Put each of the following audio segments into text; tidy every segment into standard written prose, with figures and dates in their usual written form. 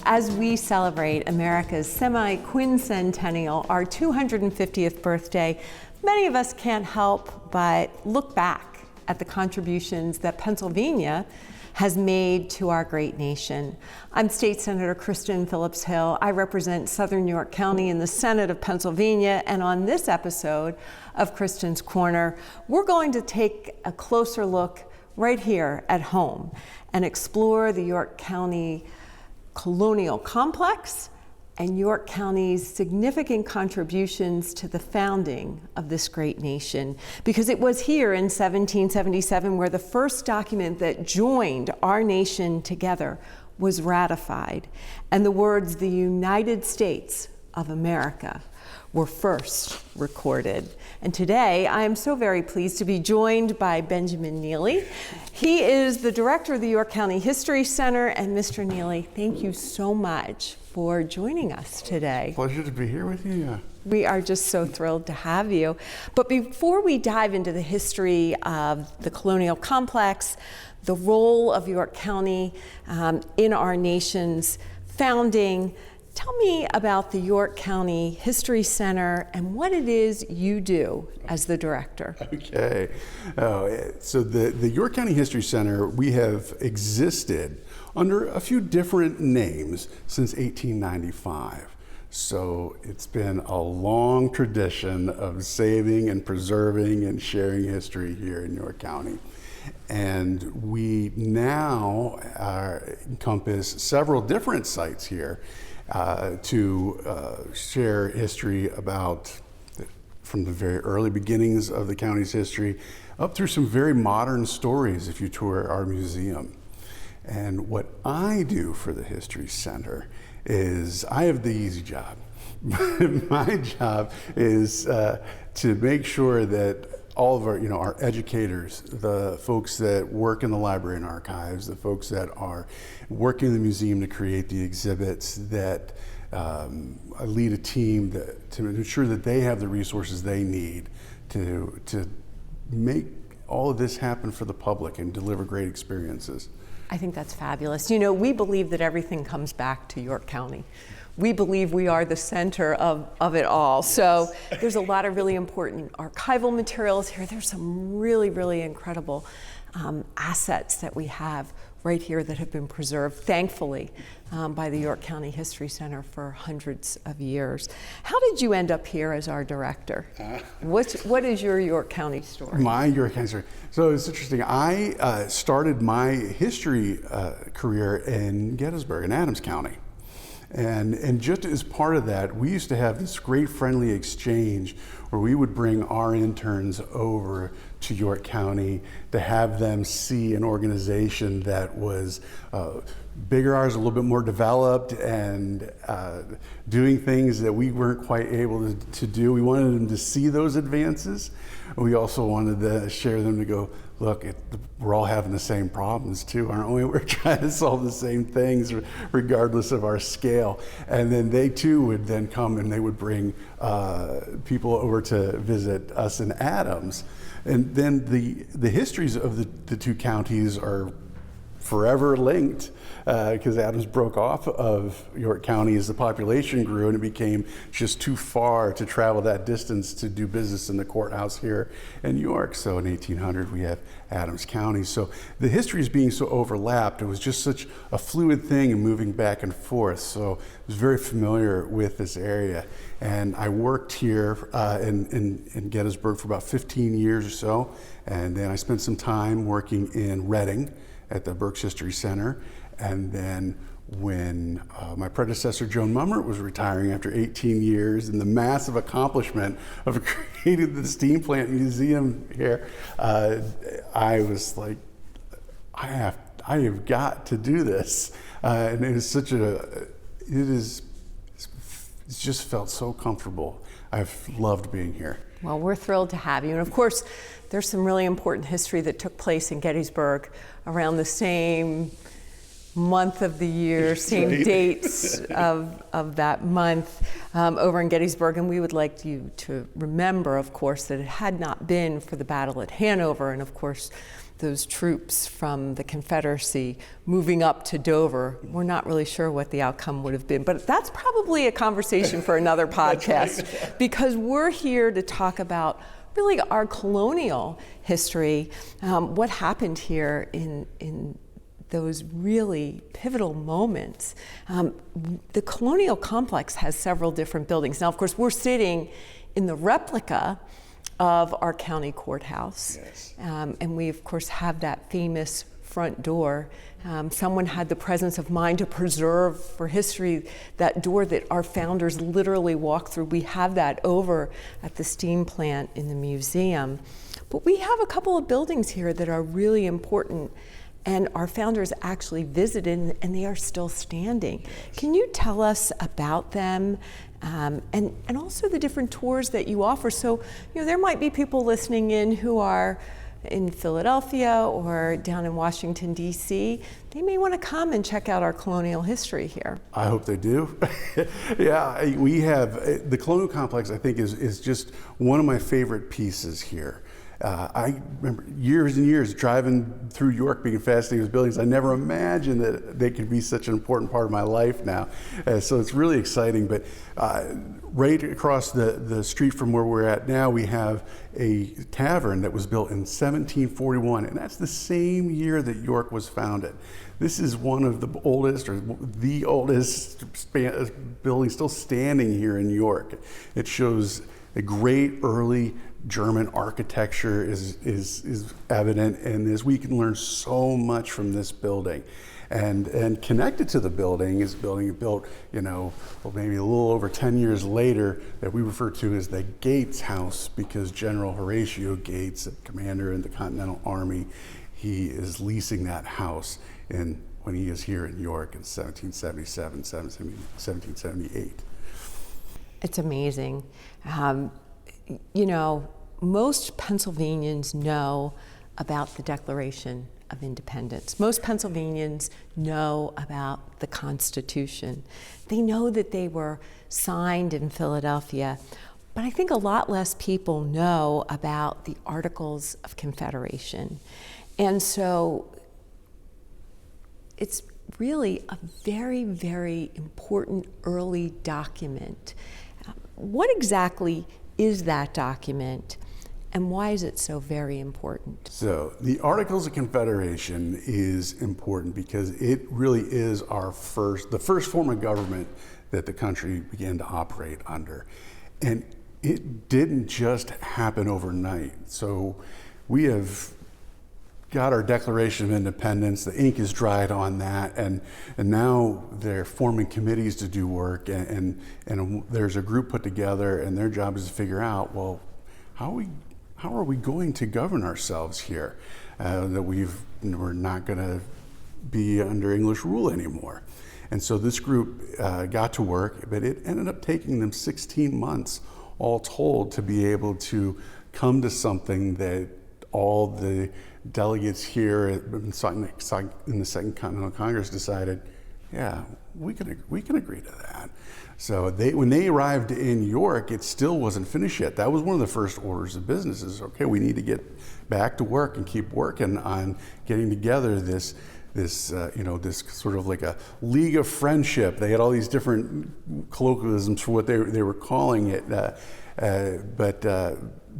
as we celebrate America's semi-quincentennial, our 250th birthday, many of us can't help but look back at the contributions that Pennsylvania has made to our great nation. I'm State Senator Kristin Phillips-Hill. I represent Southern New York County in the Senate of Pennsylvania, and on this episode of Kristin's Corner, we're going to take a closer look right here at home and explore the York County Colonial complex and York County's significant contributions to the founding of this great nation. Because it was here in 1777 where the first document that joined our nation together was ratified, and the words "the United States of America" were first recorded. And today, I am so very pleased to be joined by Benjamin Neely. He is the director of the York County History Center. And Mr. Neely, thank you so much for joining us today. Pleasure to be here with you. Yeah. We are just so thrilled to have you. But before we dive into the history of the colonial complex, the role of York County in our nation's founding, tell me about the York County History Center and what it is you do as the director. Okay. So the York County History Center, we have existed under a few different names since 1895. So it's been a long tradition of saving and preserving and sharing history here in York County. And we now encompass several different sites here to share history about from the very early beginnings of the county's history up through some very modern stories if you tour our museum. And what I do for the History Center is I have the easy job. My job is to make sure that all of our, our educators, the folks that work in the library and archives, the folks that are working in the museum to create the exhibits, that lead a team to ensure that they have the resources they need to make all of this happen for the public and deliver great experiences. I think that's fabulous. You know, we believe that everything comes back to York County. We believe we are the center of it all. So there's a lot of really important archival materials here. There's some really, really incredible assets that we have right here that have been preserved, thankfully, by the York County History Center for hundreds of years. How did you end up here as our director? What is your York County story? My York County story. So it's interesting. I started my history career in Gettysburg, in Adams County. And just as part of that, we used to have this great friendly exchange where we would bring our interns over to York County to have them see an organization that was bigger, ours, a little bit more developed, and doing things that we weren't quite able to do. We wanted them to see those advances. We also wanted to share them to go, look, we're all having the same problems too, aren't we? We're trying to solve the same things regardless of our scale. And then they too would then come and they would bring people over to visit us in Adams. And then the histories of the two counties are forever linked because Adams broke off of York County as the population grew and it became just too far to travel that distance to do business in the courthouse here in York. So in 1800 we have Adams County. So the histories being so overlapped, it was just such a fluid thing and moving back and forth. So I was very familiar with this area. And I worked here in Gettysburg for about 15 years or so. And then I spent some time working in Reading at the Berks History Center. And then when my predecessor, Joan Mummert, was retiring after 18 years and the massive accomplishment of creating the Steam Plant Museum here, I was like, I have got to do this. And it is it's just felt so comfortable. I've loved being here. Well, we're thrilled to have you. And of course, there's some really important history that took place in Gettysburg around the same month of the year, same right. dates of that month over in Gettysburg. And we would like you to remember, of course, that it had not been for the battle at Hanover, and of course, those troops from the Confederacy moving up to Dover, we're not really sure what the outcome would have been. But that's probably a conversation for another podcast, right. Because we're here to talk about really our colonial history, what happened here in those really pivotal moments. The Colonial complex has several different buildings. Now, of course, we're sitting in the replica of our county courthouse. Yes. And we, of course, have that famous front door. Someone had the presence of mind to preserve for history that door that our founders literally walked through. We have that over at the steam plant in the museum. But we have a couple of buildings here that are really important, and our founders actually visited, and they are still standing. Yes. Can you tell us about them? And also the different tours that you offer. So, there might be people listening in who are in Philadelphia or down in Washington, D.C. They may want to come and check out our colonial history here. I hope they do. Yeah, we have, the Colonial Complex, I think, is just one of my favorite pieces here. I remember years and years driving through York, being fascinated with buildings. I never imagined that they could be such an important part of my life now. So it's really exciting. But right across the street from where we're at now, we have a tavern that was built in 1741. And that's the same year that York was founded. This is one of the oldest, or the oldest building still standing here in York. It shows a great early German architecture is evident, and as we can learn so much from this building. And connected to the building is a building built, maybe a little over 10 years later, that we refer to as the Gates House, because General Horatio Gates, a commander in the Continental Army, he is leasing that house when he is here in York in 1777, 1778. It's amazing. Most Pennsylvanians know about the Declaration of Independence. Most Pennsylvanians know about the Constitution. They know that they were signed in Philadelphia, but I think a lot less people know about the Articles of Confederation. And so it's really a very, very important early document. What exactly is that document, and why is it so very important? So the Articles of Confederation is important because it really is the first form of government that the country began to operate under. And it didn't just happen overnight. So we have got our Declaration of Independence, the ink is dried on that, and now they're forming committees to do work, and there's a group put together, and their job is to figure out, well, how are we going to govern ourselves here? That we're not going to be under English rule anymore. And so this group got to work, but it ended up taking them 16 months all told to be able to come to something that all the delegates here in the Second Continental Congress decided, yeah, we can agree to that. So when they arrived in York, it still wasn't finished yet. That was one of the first orders of business is, okay, we need to get back to work and keep working on getting together this sort of like a league of friendship. They had all these different colloquialisms for what they were calling it,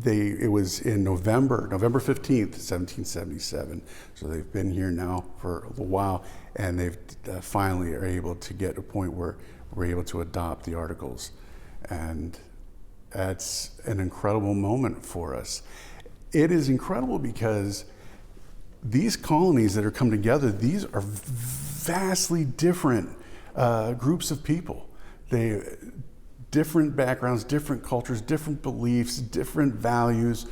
it was in November 15th, 1777. So they've been here now for a little while, and they've finally are able to get to a point where we're able to adopt the Articles. And that's an incredible moment for us. It is incredible because these colonies that are come together, these are vastly different groups of people. Different backgrounds, different cultures, different beliefs, different values,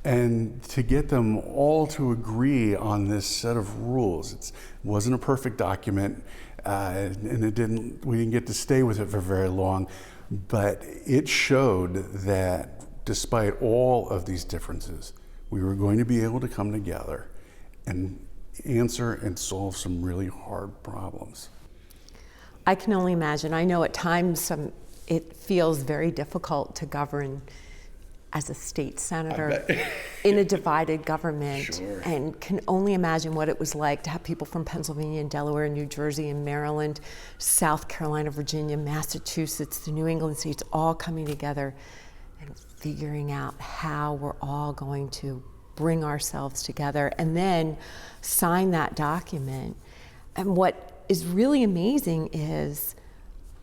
and to get them all to agree on this set of rules. It wasn't a perfect document, and we didn't get to stay with it for very long, but it showed that despite all of these differences, we were going to be able to come together. And answer and solve some really hard problems. I can only imagine. I know at times it feels very difficult to govern as a state senator in a divided government. Sure. And can only imagine what it was like to have people from Pennsylvania and Delaware and New Jersey and Maryland, South Carolina, Virginia, Massachusetts, the New England states all coming together and figuring out how we're all going to bring ourselves together and then sign that document. And what is really amazing is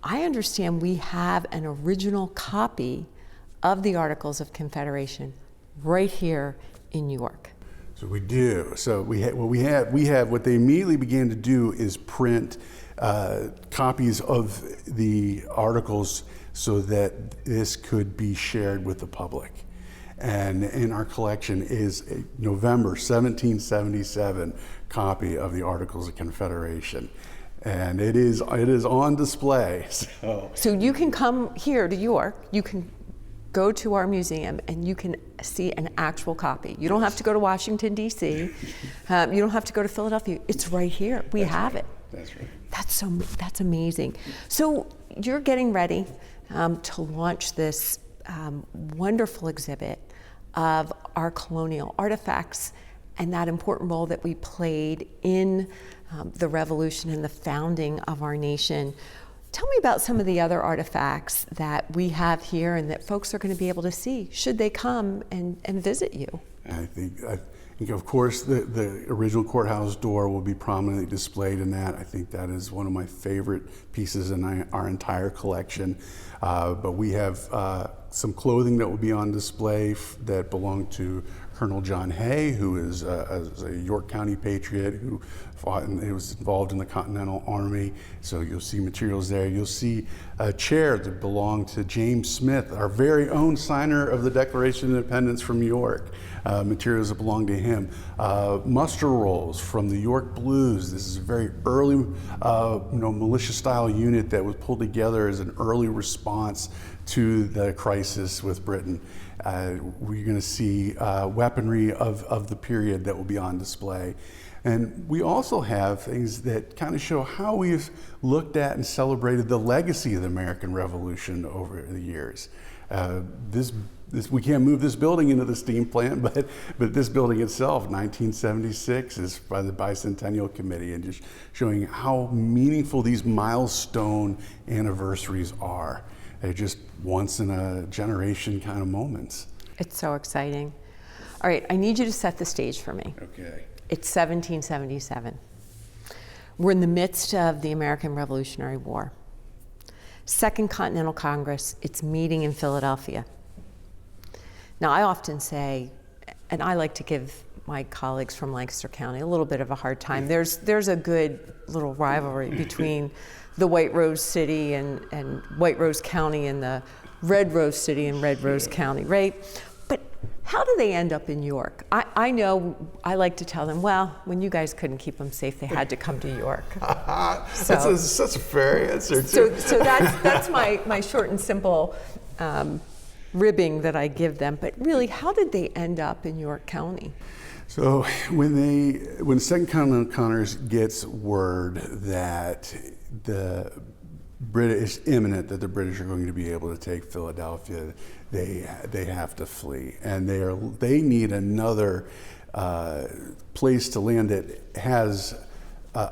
I understand we have an original copy of the Articles of Confederation right here in New York. So we do. So what they immediately began to do is print copies of the articles so that this could be shared with the public. And in our collection is a November 1777 copy of the Articles of Confederation. And it is on display. So you can come here to York, you can go to our museum and you can see an actual copy. You don't have to go to Washington, D.C. You don't have to go to Philadelphia. It's right here. We have it. That's right. That's amazing. So you're getting ready to launch this wonderful exhibit of our colonial artifacts and that important role that we played in the revolution and the founding of our nation. Tell me about some of the other artifacts that we have here and that folks are going to be able to see should they come and visit you. I think of course, the original courthouse door will be prominently displayed in that. I think that is one of my favorite pieces in our entire collection. But we have some clothing that will be on display that belonged to Colonel John Hay, who is a York County patriot who fought and he was involved in the Continental Army. So you'll see materials there. You'll see a chair that belonged to James Smith, our very own signer of the Declaration of Independence from York. Materials that belong to him. Muster rolls from the York Blues. This is a very early militia-style unit that was pulled together as an early response to the crisis with Britain. We're going to see weaponry of the period that will be on display. And we also have things that kind of show how we've looked at and celebrated the legacy of the American Revolution over the years. We can't move this building into the steam plant, but this building itself, 1976, is by the Bicentennial Committee, and just showing how meaningful these milestone anniversaries are. They're just once in a generation kind of moments. It's so exciting. All right, I need you to set the stage for me. Okay. It's 1777. We're in the midst of the American Revolutionary War. Second Continental Congress, it's meeting in Philadelphia. Now, I often say, and I like to give my colleagues from Lancaster County a little bit of a hard time. There's a good little rivalry between the White Rose City and White Rose County and the Red Rose City and Red Rose County, right? But how do they end up in York? I know I like to tell them, well, when you guys couldn't keep them safe, they had to come to York. That's such a fair answer, too. So that's my short and simple ribbing that I give them. But really, how did they end up in York County? So when Second Continental Congress gets word that it's imminent that the British are going to be able to take Philadelphia, they have to flee, and they need another place to land that has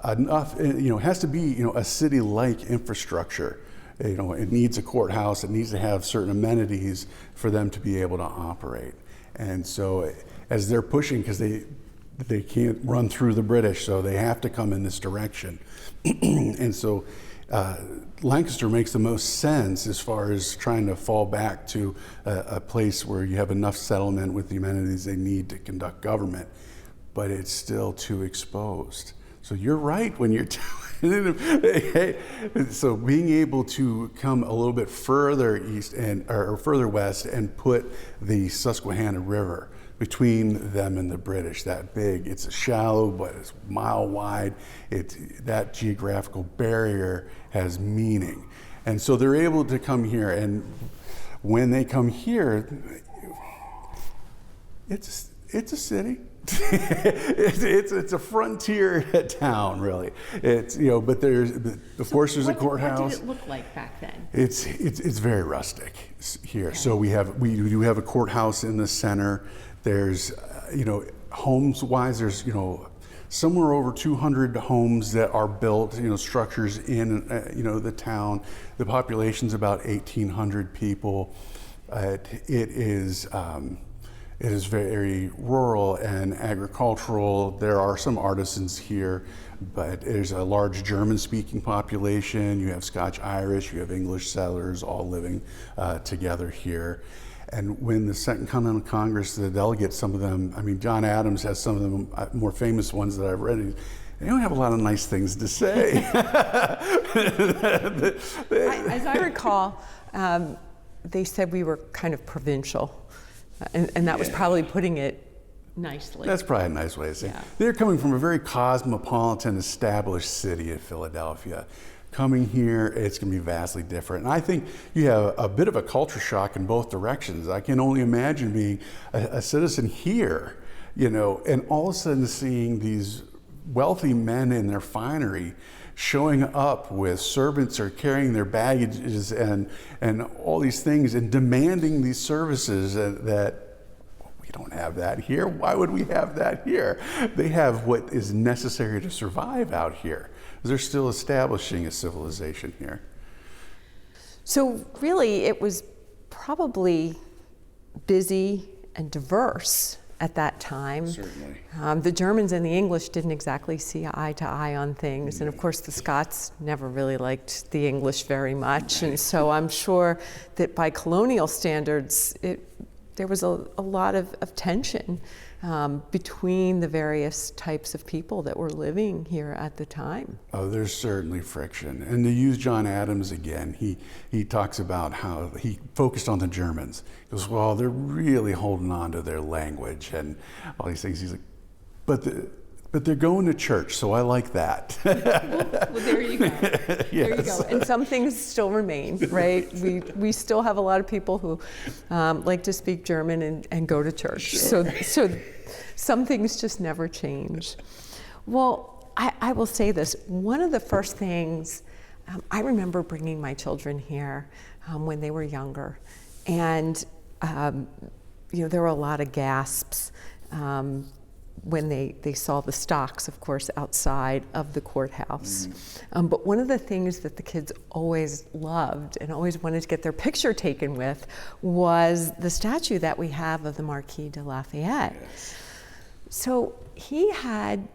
enough. It has to be a city-like infrastructure. It needs a courthouse. It needs to have certain amenities for them to be able to operate. And so, as they're pushing, because they can't run through the British, so they have to come in this direction. And so Lancaster makes the most sense as far as trying to fall back to a place where you have enough settlement with the amenities they need to conduct government, but it's still too exposed. So you're right when you're telling them. So being able to come a little bit further east or further west and put the Susquehanna River between them and the British, that big. It's shallow, but it's a mile wide. That geographical barrier has meaning. And so they're able to come here, and when they come here, it's a city. It's a frontier town, really. It's, you know, but there's, of course, there's a courthouse. What did it look like back then? It's very rustic here. Okay. So we do have a courthouse in the center. There's, you know, homes-wise, there's, you know, somewhere over 200 homes that are built, you know, structures in, you know, the town. The population's about 1,800 people. It is very rural and agricultural. There are some artisans here, but there's a large German-speaking population. You have Scotch-Irish, you have English settlers all living together here. And when the Second Continental Congress, the delegates, some of them, I mean, John Adams has some of the more famous ones that I've read. They don't have a lot of nice things to say. As I recall, they said we were kind of provincial. And that was probably putting it nicely. That's probably a nice way to say it. Yeah. They're coming from a very cosmopolitan, established city of Philadelphia. Coming here, it's going to be vastly different. And I think you have a bit of a culture shock in both directions. I can only imagine being a citizen here, you know, and all of a sudden seeing these wealthy men in their finery showing up with servants or carrying their baggages and all these things and demanding these services that we don't have that here. Why would we have that here? They have what is necessary to survive out here. They're still establishing a civilization here. So really, it was probably busy and diverse at that time. Certainly. The Germans and the English didn't exactly see eye to eye on things. And of course, the Scots never really liked the English very much. And so I'm sure that by colonial standards, there was a lot of tension between the various types of people that were living here at the time. Oh, there's certainly friction. And to use John Adams again, he talks about how he focused on the Germans. He goes, well, they're really holding on to their language and all these things. He's like, but they're going to church, so I like that. Well, there you go. Yes. There you go. And some things still remain, right? We still have a lot of people who like to speak German and go to church. Sure. So some things just never change. Well, I will say this. One of the first things, I remember bringing my children here when they were younger. And, you know, there were a lot of gasps when they saw the stocks, of course, outside of the courthouse. But one of the things that the kids always loved and always wanted to get their picture taken with was the statue that we have of the Marquis de Lafayette. Yes. So he had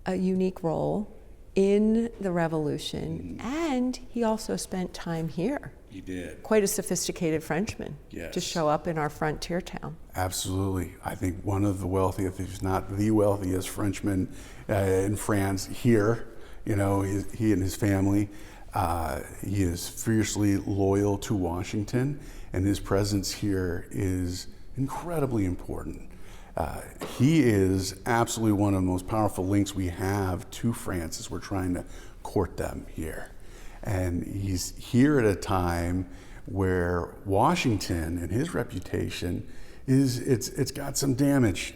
a unique role in the Revolution, and he also spent time here. He did. Quite a sophisticated Frenchman. Yes. To show up in our frontier town. Absolutely. I think one of the wealthiest, if not the wealthiest Frenchman in France here, you know, he and his family, he is fiercely loyal to Washington, and his presence here is incredibly important. He is absolutely one of the most powerful links we have to France as we're trying to court them here. And he's here at a time where Washington and his reputation it's got some damage.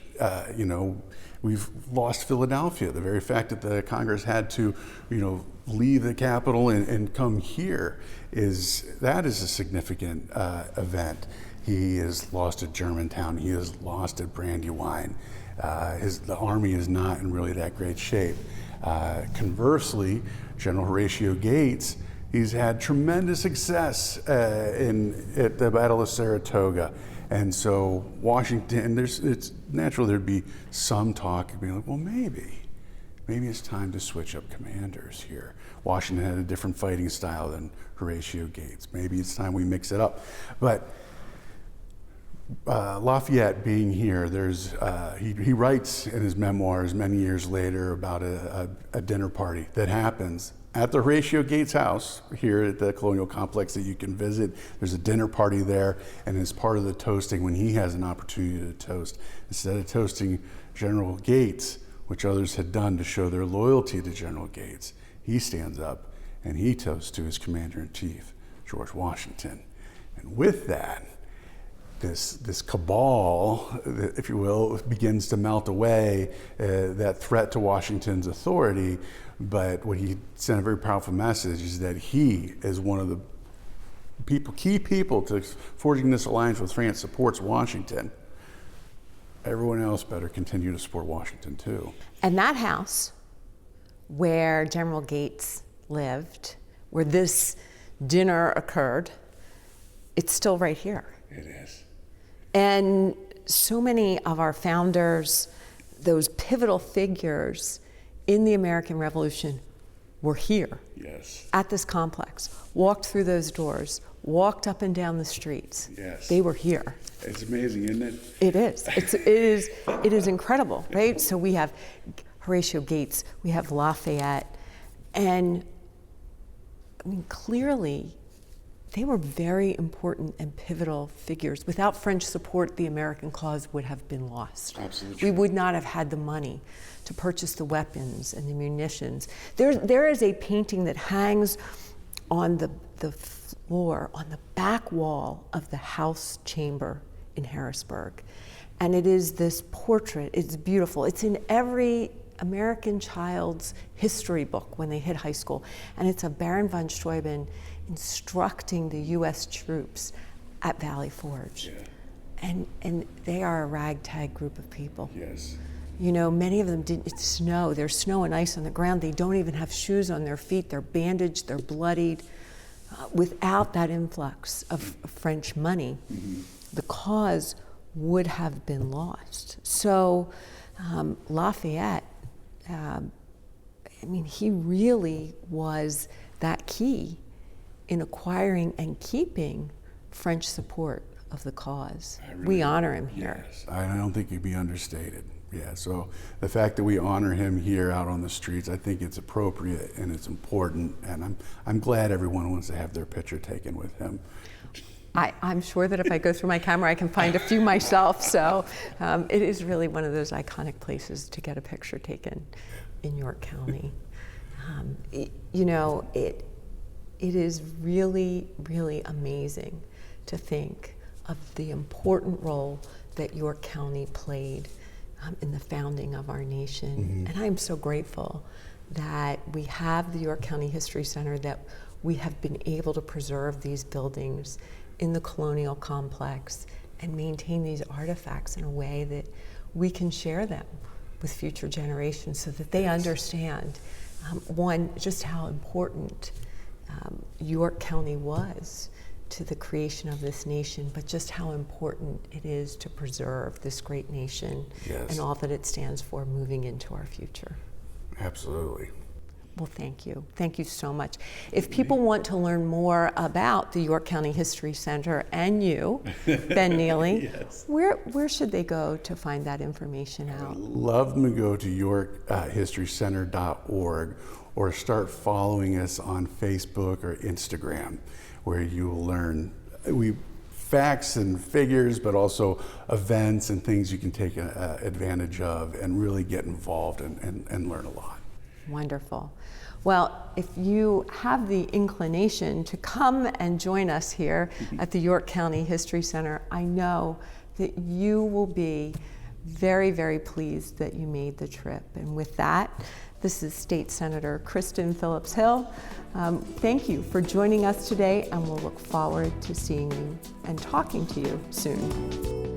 You know, we've lost Philadelphia. The very fact that the Congress had to, you know, leave the capital and come here is a significant event. He has lost at Germantown. He has lost at Brandywine. The army is not in really that great shape. Conversely, General Horatio Gates, he's had tremendous success at the Battle of Saratoga. And so Washington, it's natural there'd be some talk, being like, well, maybe it's time to switch up commanders here. Washington had a different fighting style than Horatio Gates. Maybe it's time we mix it up. But Lafayette being here, he writes in his memoirs many years later about a dinner party that happens at the Horatio Gates house here at the Colonial Complex that you can visit. There's a dinner party there, and as part of the toasting, when he has an opportunity to toast, instead of toasting General Gates, which others had done to show their loyalty to General Gates, he stands up and he toasts to his Commander-in-Chief, George Washington. And with that, this cabal, if you will, begins to melt away, that threat to Washington's authority. But what he sent a very powerful message is that he is one of the key people to forging this alliance with France, supports Washington. Everyone else better continue to support Washington too. And that house where General Gates lived, where this dinner occurred, it's still right here. It is. And so many of our founders, those pivotal figures in the American Revolution, were here. Yes. At this complex, walked through those doors, walked up and down the streets. Yes. They were here. It's amazing, isn't it? It is. It is incredible, right? So we have Horatio Gates, we have Lafayette, and I mean, clearly, they were very important and pivotal figures. Without French support, the American cause would have been lost. Absolutely. We would not have had the money to purchase the weapons and the munitions. There is a painting that hangs on the floor, on the back wall of the House chamber in Harrisburg. And it is this portrait. It's beautiful. It's in every American child's history book when they hit high school. And it's of Baron von Steuben instructing the U.S. troops at Valley Forge. Yeah. And they are a ragtag group of people. Yes. You know, many of them it's snow. There's snow and ice on the ground. They don't even have shoes on their feet. They're bandaged, they're bloodied. Without that influx of French money, the cause would have been lost. So Lafayette, I mean, he really was that key in acquiring and keeping French support of the cause. We honor him here. Yes, I don't think he'd be understated. Yeah, so the fact that we honor him here out on the streets, I think it's appropriate and it's important, and I'm glad everyone wants to have their picture taken with him. I'm sure that if I go through my camera, I can find a few myself. So it is really one of those iconic places to get a picture taken in York County. You know, it is really, really amazing to think of the important role that York County played in the founding of our nation. And I'm so grateful that we have the York County History Center, that we have been able to preserve these buildings in the Colonial complex and maintain these artifacts in a way that we can share them with future generations so that they understand, one, just how important York County was to the creation of this nation, but just how important it is to preserve this great nation and all that it stands for moving into our future. Absolutely. Well, thank you. Thank you so much. If people want to learn more about the York County History Center and you, Ben Neely, where should they go to find that information out? I'd love them to go to yorkhistorycenter.org or start following us on Facebook or Instagram, where you will learn facts and figures, but also events and things you can take advantage of and really get involved and learn a lot. Wonderful. Well, if you have the inclination to come and join us here at the York County History Center, I know that you will be very, very pleased that you made the trip. And with that, this is State Senator Kristin Phillips-Hill. Thank you for joining us today, and we'll look forward to seeing you and talking to you soon.